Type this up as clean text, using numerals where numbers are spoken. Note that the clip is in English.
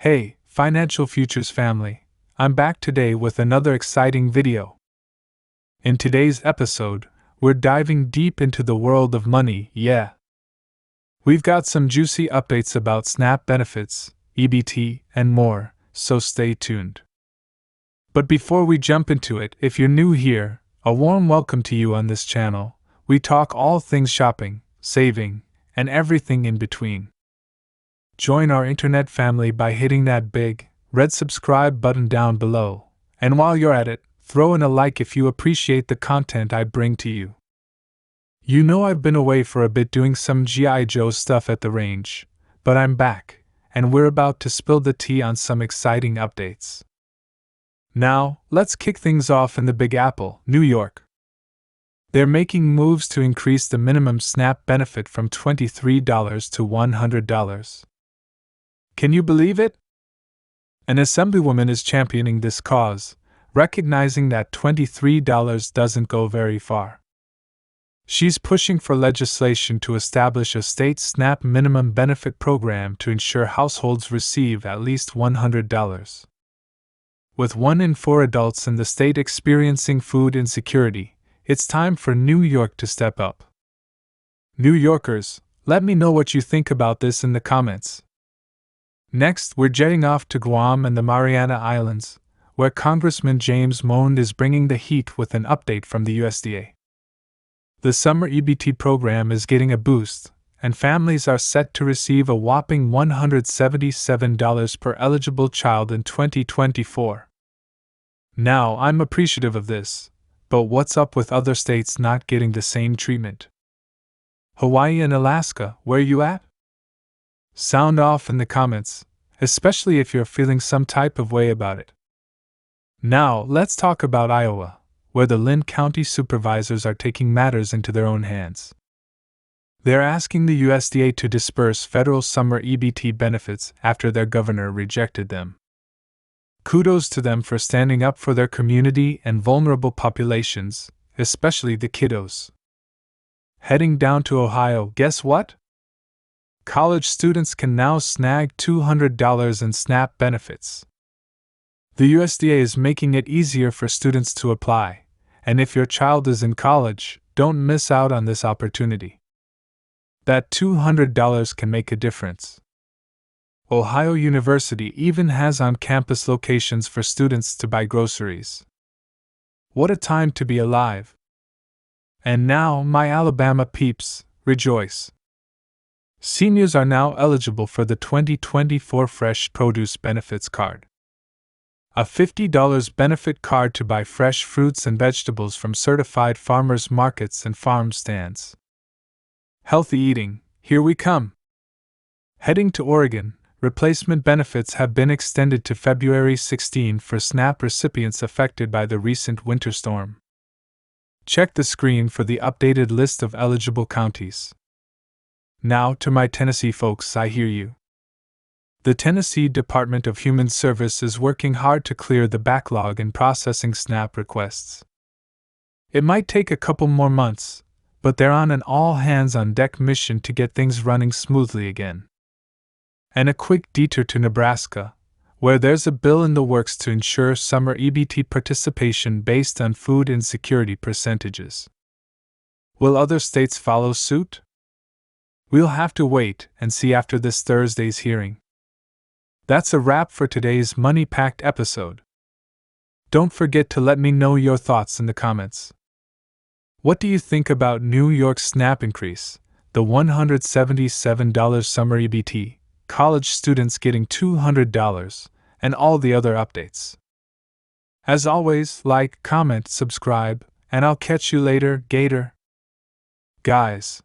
Hey, Financial Futures family, I'm back today with another exciting video. In today's episode, we're diving deep into the world of money, yeah. We've got some juicy updates about SNAP benefits, EBT, and more, so stay tuned. But before we jump into it, if you're new here, a warm welcome to you on this channel. We talk all things shopping, saving, and everything in between. Join our internet family by hitting that big, red subscribe button down below, and while you're at it, throw in a like if you appreciate the content I bring to you. You know I've been away for a bit doing some G.I. Joe stuff at the range, but I'm back, and we're about to spill the tea on some exciting updates. Now, let's kick things off in the Big Apple, New York. They're making moves to increase the minimum SNAP benefit from $23 to $100. Can you believe it? An assemblywoman is championing this cause, recognizing that $23 doesn't go very far. She's pushing for legislation to establish a state SNAP minimum benefit program to ensure households receive at least $100. With 1 in 4 adults in the state experiencing food insecurity, it's time for New York to step up. New Yorkers, let me know what you think about this in the comments. Next, we're jetting off to Guam and the Mariana Islands, where Congressman James Monde is bringing the heat with an update from the USDA. The Summer EBT program is getting a boost, and families are set to receive a whopping $177 per eligible child in 2024. Now, I'm appreciative of this, but what's up with other states not getting the same treatment? Hawaii and Alaska, where you at? Sound off in the comments, especially if you're feeling some type of way about it. Now, let's talk about Iowa, where the Linn County supervisors are taking matters into their own hands. They're asking the USDA to disperse federal summer EBT benefits after their governor rejected them. Kudos to them for standing up for their community and vulnerable populations, especially the kiddos. Heading down to Ohio, guess what? College students can now snag $200 in SNAP benefits. The USDA is making it easier for students to apply, and if your child is in college, don't miss out on this opportunity. That $200 can make a difference. Ohio University even has on-campus locations for students to buy groceries. What a time to be alive! And now, my Alabama peeps, rejoice! Seniors are now eligible for the 2024 Fresh Produce Benefits Card. A $50 benefit card to buy fresh fruits and vegetables from certified farmers markets and farm stands. Healthy eating, here we come! Heading to Oregon, replacement benefits have been extended to February 16 for SNAP recipients affected by the recent winter storm. Check the screen for the updated list of eligible counties. Now to my Tennessee folks, I hear you. The Tennessee Department of Human Service is working hard to clear the backlog in processing SNAP requests. It might take a couple more months, but they're on an all-hands-on-deck mission to get things running smoothly again. And a quick detour to Nebraska, where there's a bill in the works to ensure summer EBT participation based on food insecurity percentages. Will other states follow suit? We'll have to wait and see after this Thursday's hearing. That's a wrap for today's money-packed episode. Don't forget to let me know your thoughts in the comments. What do you think about New York's SNAP increase, the $177 summer EBT, college students getting $200, and all the other updates? As always, like, comment, subscribe, and I'll catch you later, Gator. Guys,